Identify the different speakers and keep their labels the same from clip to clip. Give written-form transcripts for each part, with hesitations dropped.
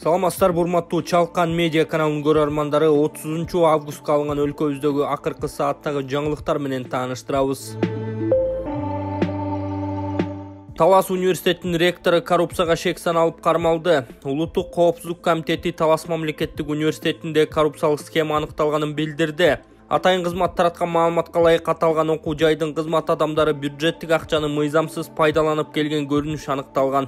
Speaker 1: Саламатсыздар, урматтуу Чалкан медиа каналынын көрөрмандары. 30 августка алынган өлкөбүздөгү акыркы сааттагы жаңылыктар менен тааныштырабыз. Талас университетинин ректору коррупцияга шек саналып кармалды. Улуттук коопсуздук комитети Талас мамлекеттик университетинде коррупциялык схема аныкталганын билдирди. Атайын кызмат тараткан маалыматка ылайык аталган окуу жайдын кызмат адамдары бюджеттик акчаны мыйзамсыз пайдаланып келген көрүнүш аныкталган.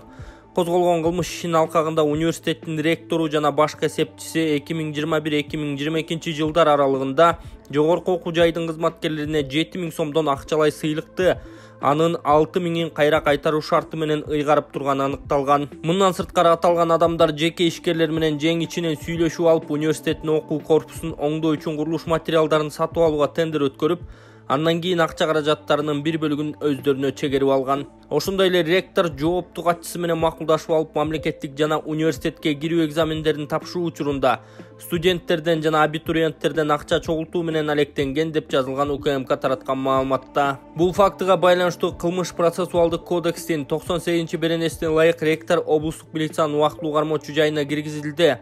Speaker 1: Козголгон кылмыш ишинин алкагында университеттин ректору жана башкы эсепчиси 2021-2022 жылдар аралыгында жогорку окуу жайдын кызматкерлерине 7000 сомдон акчалай сыйлыкты, анын 6000-ин кайра кайтаруу шарты менен ыйгарып турганы аныкталган. Мындан сырткары аталган адамдар жеке ишкерлер менен жең ичинен сүйлөшүп алып университеттин окуу корпусун оңдоо үчүн курулуш материалдарын сатып алууга тендер өткөрүп, андан кийин акча каражаттарынын бир бөлүгүн өздөрүнө чегерип алган. Ошондой эле ректор жооптуу катчысы менен макулдашып алып, мамлекеттик жана университетке кирүү экзамендерин тапшыруу учурунда студенттерден жана абитуриенттерден акча чогултуу менен алектенген деп жазылган УКМК тараткан маалыматта. Бул фактыга байланыштуу кылмыш процессуалдык кодекстин 98-беренесине ылайык ректор облустук милициянын убактылуу кармоочу жайына киргизилди.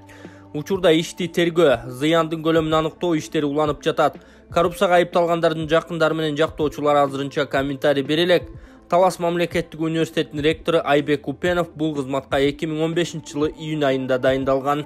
Speaker 1: Учурда ишти тергөө, зыяндын көлөмүн аныктоо иштери уланып жатат. Коррупцияга айыпталгандардын жакындары менен жактоочулар азырынча комментарий бере элек. Талас мамлекеттик университетинин ректору Айбек Упенов бул кызматка 2015-жылы июнь айында дайындалган.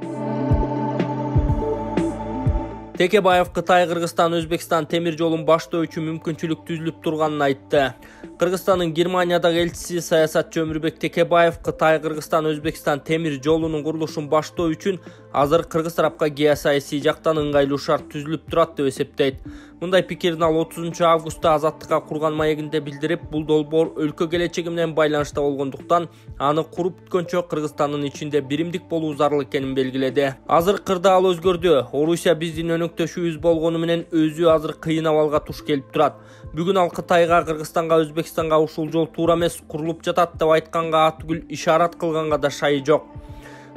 Speaker 1: Текебаев Кытай, Кыргызстан, Өзбекстан темир жолун баштоо үчүн мүмкүнчүлүк түзүлүп турганын айтты. Кыргызстандын Германиядагы элчиси саясатчы Өмүрбек Текебаев Кытай, Кыргызстан, Өзбекстан темир жолунун курулушун баштоо үчүн азыр кыргыз тарапка геосаясий жактан ыңгайлуу шарт түзүлүп турат деп эсептейт. Мындай пикирин ал 30 августта Азаттыкка курган маегинде билдирип, бул долбоор өлкө келечеги менен байланышта болгондуктан аны куруп бүткөнчө Кыргызстандын ичинде биримдик болуу зарыл экенин белгиледи. Азыр кырда ал өзгөрдү. Орусия биздин өнөктөшүбүз болгону менен өзү азыр кыйын абалга туш келип турат. Бүгүн ал Кытайга, Кыргызстанга, Өзбекстанга ушул жол туура эмес, курулуп жатат деп айтканга атүгүл ишарат кылганга да шайы жок.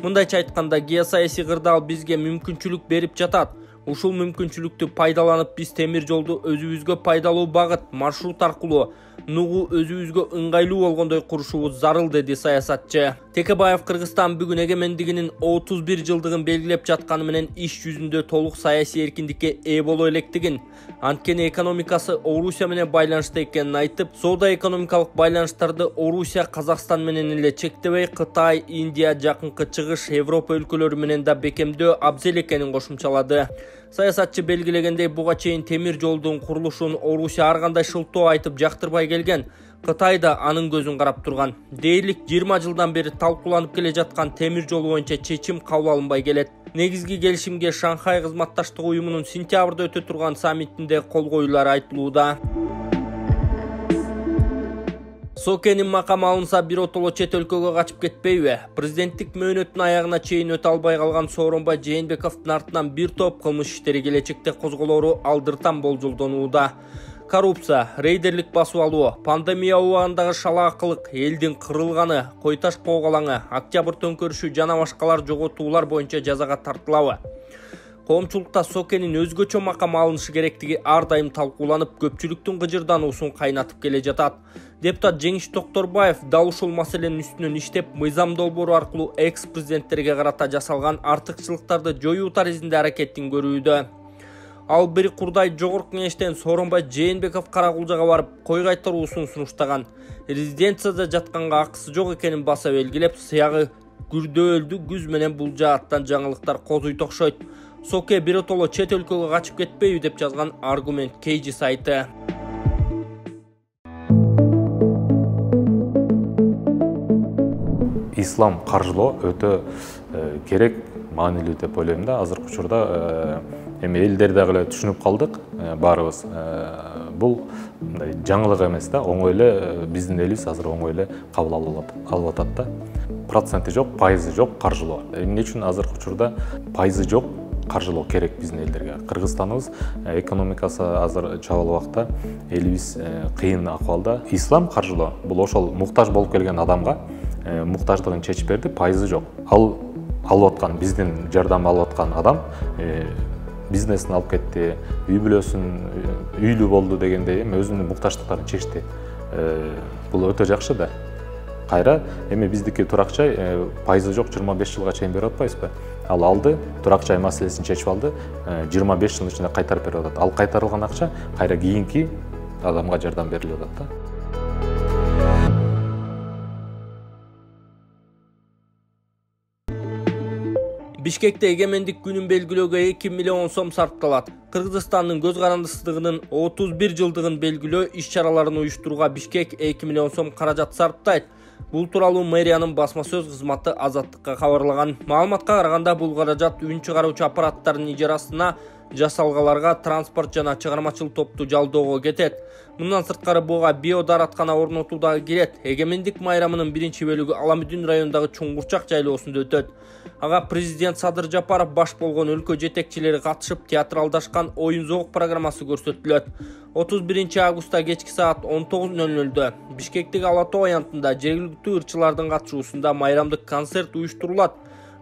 Speaker 1: Мындайча айтканда, геосаясий кырда ал бизге мүмкүнчүлүк берип жатат. Ушул мүмкүнчүлүктү пайдаланып, биз темир жолду өзүбүзгө пайдалуу багыт, маршрут аркылуу нугу өзүбүзгө ыңгайлуу болгондой курушубуз зарыл, деди саясатчы. Текебаев Кыргызстан бүгүн эгемендигинин 31 жылдыгын белгилеп жатканы менен иш жүзүндө толук саясий эркиндикке ээ боло электигин, анткени экономикасы Орусия менен байланышта экенин айтып, соода экономикалык байланыштарды Орусия Казакстан менен эле чектебей, Кытай, Индия, Жакынкы Чыгыш, Европа өлкөлөрү менен да бекемдөө абзел экенин кошумчалады. Саясатчы белгилегендей, буга чейин темир жолдун курулушун Орусия ар кандай шылтоо айтып жактырбай келген, Кытай да анын көзүн карап турган. Дээрлик 20 жылдан бери талкууланып келе жаткан темир жолу боюнча чечим кабыл алынбай келет. Негизги келишимге Шанхай кызматташтык уюмунун сентябрда өтө турган саммитинде кол коюлары айтылууда. Сокенин макамы алынса, биротоло чет өлкөгө качып кетпейби? Президенттик мөөнөтүн аягына чейин өтө албай калган Сооронбай Жээнбековдун артынан бир топ кылмыш иштери келечекте козголору алдыртан болжолдонууда. Коррупция, рейдерлик басып алуу, пандемия убагындагы шалаакылык, элдин кырылганы, кой таш коогалаңы, октябрь төңкөрүшү жана башкалар жоготуулар боюнча жазага тартылабы? Коомчулукта Сокенин өзгөчө макам алынышы керектиги ар дайым талкууланып, көпчүлүктүн кыжырдануусун кайнатып келе жатат. Депутат Жеңиш Токторбаев дал ушул маселенин үстүнөн иштеп, мыйзам долбоору аркылуу экс-президенттерге карата жасалган артыкчылыктарды жоюу таризинде аракеттин көрүүдө. Ал бир курдай жогорку кеңештен Сооронбай Жээнбеков Каракулжага барып, кой кайтаруусун сунуштаган. Резиденцияда жатканга акысы жок экенин баса белгилеп, сыягы күрдөөлдү күз менен бул жааттан жаңылыктар козуйт окшойт. Соке биротоло чет өлкөгө качып кетпейби деп жазган Аргумент Кейжи сайты.
Speaker 2: Ислам каржылоо өтө керек, маанилүү деп ойлойм да. Азыркы учурда эми элдер дагы эле түшүнүп калдык баарыбыз. Бул мындай жаңылык эмес да, оңой эле биздин элибиз азыр оңой эле кабыл алып атат да. Проценти жок, пайызы жок каржылоо. Эмне үчүн азыркы учурда пайызы жок каржылоо керек биздин элдерге? Кыргызстаныбыз экономикасы азыр чабал убакта элибиз кыйын акыбалда. Ислам каржылоо бул ошол муктаж болуп келген адамга муктаждыгын чечип берди, пайызы жок. Ал алып аткан, биздин жардам алып аткан адам бизнесин алып кетти, үй бүлөсүн үйлүү болду дегендей өзүнүн муктаждыктарын чечти. Бул өтө жакшы да. кайра эми биздики турак жай пайызы жок 25 жылга чейин берип атпайбызбы? Ал алды, турак жай маселесин чечип алды, 25 жылдын ичинде кайтарып берип атат. Ал кайтарылган акча кайра кийинки адамга жардам берилип атат да.
Speaker 1: Бишкекте эгемендик күнүн белгилөөгө 2 миллион сом сарпталат. Кыргызстандын көз карандысыздыгынын 31 жылдыгын белгилөө иш-чараларын уюштурууга Бишкек 2 миллион сом каражат сарптайт. Бул тууралуу мэриянын басма сөз кызматы Азаттыкка кабарлаган. Маалыматка караганда бул каражат үн чыгаруучу аппараттардын ижарасына, жасалгаларга, транспорт жана чыгармачыл топту жалдоого кетет. Мындан сырткары буга биодаараткана орнотуу дагы кирет. Эгемендик майрамынын биринчи бөлүгү Аламүдүн районундагы Чуңгурчак жайлоосунда өтөт. Ага президент Садыр Жапаров баш болгон өлкө жетекчилери катышып, театралдашкан оюн-зоок программасы көрсөтүлөт. 31 августта кечки саат 19:00 Бишкектеги Ала Тоо аянтында жергиликтүү ырчылардын катышуусунда майрамдык концерт уюштурулат.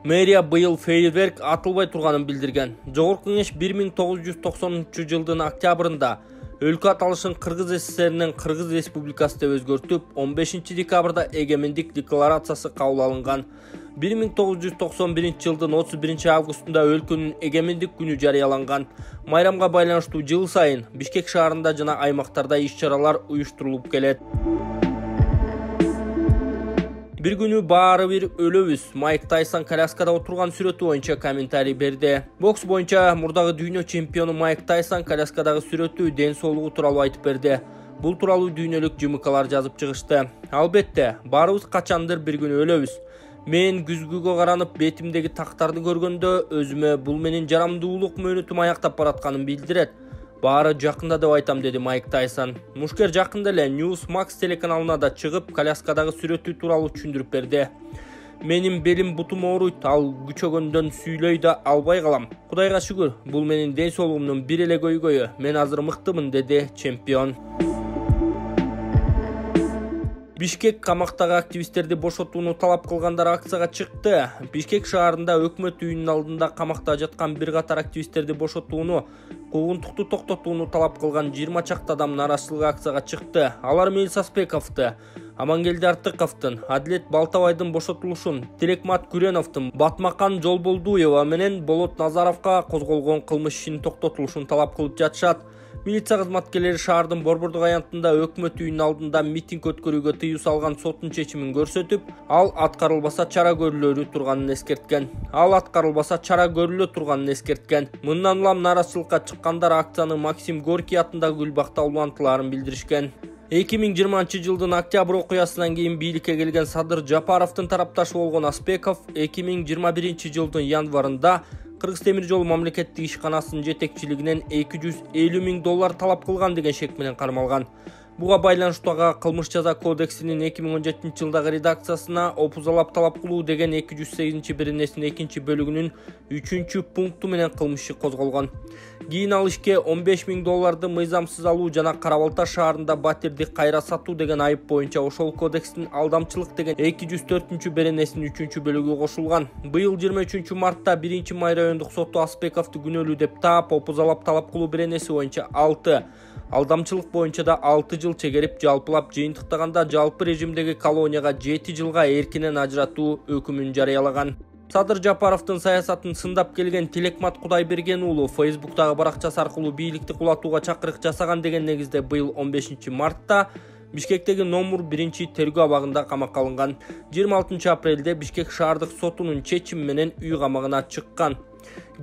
Speaker 1: Мэрия быйыл фейерверк атылбай турганын билдирген. Жогорку кеңеш 1993-жылдын октябрында өлкө аталышын Кыргыз СССРинин Кыргыз Республикасы деп өзгөртүп, 15 декабрда эгемендик декларациясы кабыл алынган. 1991-жылдын 31 августунда өлкөнүн эгемендик күнү жарыяланган. Майрамга байланыштуу жыл сайын Бишкек шаарында жана аймактарда иш-чаралар уюштурулуп келет. Bir günü баары бир өлөбүз. Майк Тайсон коляскада отурган сүрөтү боюнча комментарий берди. Бокс боюнча мурдагы дүйнө чемпиону Майк Тайсон коляскадагы сүрөтү ден соолугу тууралуу айтып берди. Бул тууралуу дүйнөлүк жымыкалар жазып чыгышты. Албетте, баарыбыз качандыр bir күнү өлөбүз. Мен күзгүгө каранып бетимдеги тактарды көргөндө өзүмө бул менин жарамдуулук мөөнөтүм аяктап баратканын билдирет. Баары жакында деп айтам, деди Майк Тайсон. Мушкер жакында эле Newsmax телеканалына да чыгып, коляскадагы сүрөтү тууралуу түшүндүрүп берди. Менин белим бутум ооруйт, ал күчөгөндөн сүйлөй да албай калам. Кудайга шүгүр, бул менин ден соолугумдун бир эле көйгөйү. Мен азыр мыктымын, деди чемпион. Бишкек камактагы активисттерди бошотууну талап кылгандар акцияга чыкты. Бишкек шаарында өкмөт үйүнүнүн алдында камакта жаткан бир катар активисттерди бошотууну, куугунтукту токтотууну талап кылган 20 чакты адам нараачылык акцияга чыкты. Алар Мелис Аспековду, Амангелди Артыковдун, Адилет Балтабайдын бошотулушун, Тилекмат Күреновдун, Батмакан Жолболдуева менен Болот Назаровго козголгон кылмыш ишинин токтотулушун талап кылып жатышат. Милиция кызматкерлери шаардын Борбордук аянтында өкмөт үйүнүнүн алдында митинг өткөрүүгө тыюу салган соттун чечимин көрсөтүп, ал аткарылбаса чара көрүлөрү турганын эскерткен. Мындан улам нараачылыкка чыккандар акцияны Максим Горький атындагы Гүлбакта улантылаарын билдиришкен. 2020-жылдын октябрь окуясынан кийин бийликке келген Садыр Жапаровдун тарапташы болгон Аспеков 2021-жылдын январында Кыргыз темир жол мамлекеттик ишканасынын жетекчилигинен $250,000 талап кылган деген шек менен кармалган. Буга байланыштуу кылмыш жаза кодексинин 2017-жылдагы редакциясына опузалап талап кылуу деген 208-беренесинин 2-бөлүгүнүн 3-пункту менен кылмыш иши козголгон. Кийин ал ишке $15,000 мыйзамсыз алуу жана Кара-Балта шаарында батирди кайра сатуу деген айып боюнча ошол кодекстин алдамчылык деген 204-беренесинин 3-бөлүгү кошулган. Быйыл 23 мартта 1-Май райондук соту Аспековду күнөөлүү деп таап, опузалап талап кылуу беренеси боюнча 6, алдамчылык боюнча да 6 жыл чегерип, жалпылап жыйынтыктаганда жалпы режимдеги колонияга 7 жылга эркинен ажыратуу өкүмүн жарыялаган. Садыр Жапаровдун саясатын сындап келген Тилекмат Кудайберген уулу Facebook'тагы баракчасы аркылуу бийликти кулатууга чакырык жасаган деген негизде быйыл 15 мартта Бишкектеги номер 1-тергөө абагында камакка алынган. 26 апрелде Бишкек шаардык сотунун чечими менен үй камагына чыккан.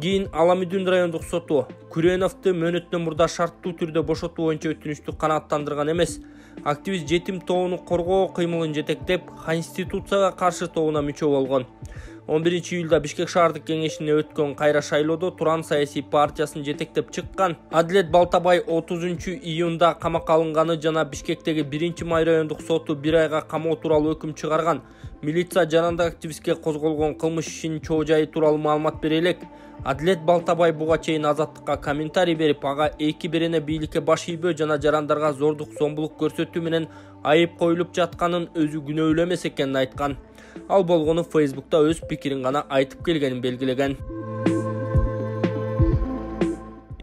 Speaker 1: Кийин Аламүдүн райондук соту Күреновду мөөнөттөн мурда шарттуу түрдө бошотуу боюнча өтүнүштү канааттандырган эмес. Активист жетим тобуну коргоо кыймылын жетектеп, Конституцияга каршы тобуна мүчө болгон. 11 июлда Бишкек шаардык кеңешине өткөн кайра шайлоодо Туран саясий партиясын жетектеп чыккан Адилет Балтабай 30 июнда камакка алынганы жана Бишкектеги 1-Май райондук соту 1 айга камоо тууралуу өкүм чыгарган. Милиция жарандык активистке козголгон кылмыш ишинин чоо жайы тууралуу маалымат бере элек. Адилет Балтабай буга чейин Азаттыкка комментарий берип, ага 2 берене бийликке баш ийбөө жана жарандарга зордук зомбулук көрсөтүү менен айып коюлуп жатканын өзү күнөөлүү эмес экенин айткан. Ал болгону Facebook'та өз пикирин гана айтып келгенин белгилеген.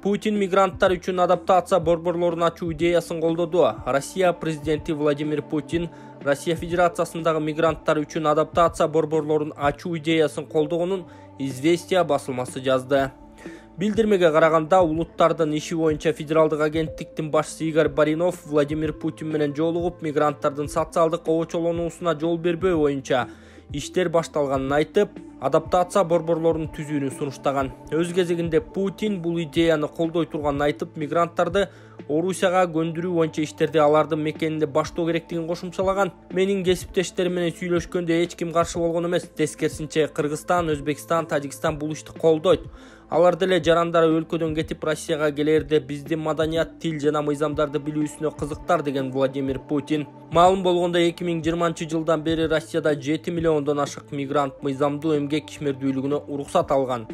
Speaker 1: Путин мигранттар үчүн адаптация борборлорун ачуу идеясын колдоду. Россия президенти Владимир Путин Россия Федерациясындагы мигранттар үчүн адаптация борборлорун ачуу идеясын колдогонун Известия басылмасы жазды. Билдирмеге караганда, улуттардын иши боюнча федералдык агенттиктин башчысы Игорь Баринов Владимир Путин менен жолугуп, мигранттардын социалдык обочолонуусуна жол бербөө боюнча иштер башталганын айтып, адаптация борборлорун түзүүнү сунуштаган. Өз кезегинде Путин бул идеяны колдой турганын айтып, мигранттарды Орусияга көндүрүү боюнча иштерди алардын мекенинде баштоо керектигин кошумчалаган. Менин кесиптештерим менен сүйлөшкөндө эч ким каршы болгон эмес. Тескерисинче, Кыргызстан, Өзбекстан, Тажикстан бул ишти колдойт. Алар деле жарандары өлкөдөн кетип Россияга келерде биздин маданият, тил жана мыйзамдарды билүүсүнө кызыктар, деген Владимир Путин. Маалым болгондой, 2020 жылдан бери Россияда 7 миллиондон ашык мигрант мыйзамдуу эмгек ишмердүүлүгүнө уруксат алган.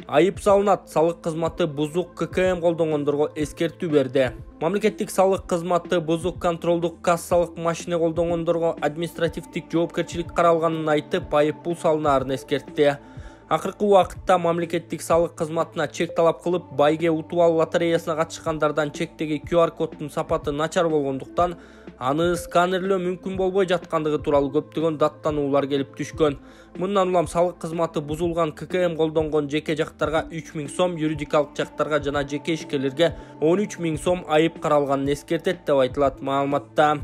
Speaker 1: Айып салынат. Салык кызматы бузук ККМ колдонгондорго эскертүү берди. Мамлекеттик салык кызматы бузук контролдук кассалык машина колдонгондорго административдик жоопкерчилик каралганын айтып, айыппул салынаарын эскертти. Акыркы убакытта мамлекеттик салык кызматына чек талап кылып, байге утубал лотереясына катышкандардан чектеги QR коддун сапаты начар болгондуктан аны сканерлөө мүмкүн болбой жаткандыгы тууралуу көптөгөн даттануулар келип түшкөн. Мындан улам салык кызматы бузулган ККМ колдонгон жеке жактарга 3000 сом, юридикалык жактарга жана жеке ишкерлерге 13000 сом айып каралганын эскертет деп айтылат маалыматта.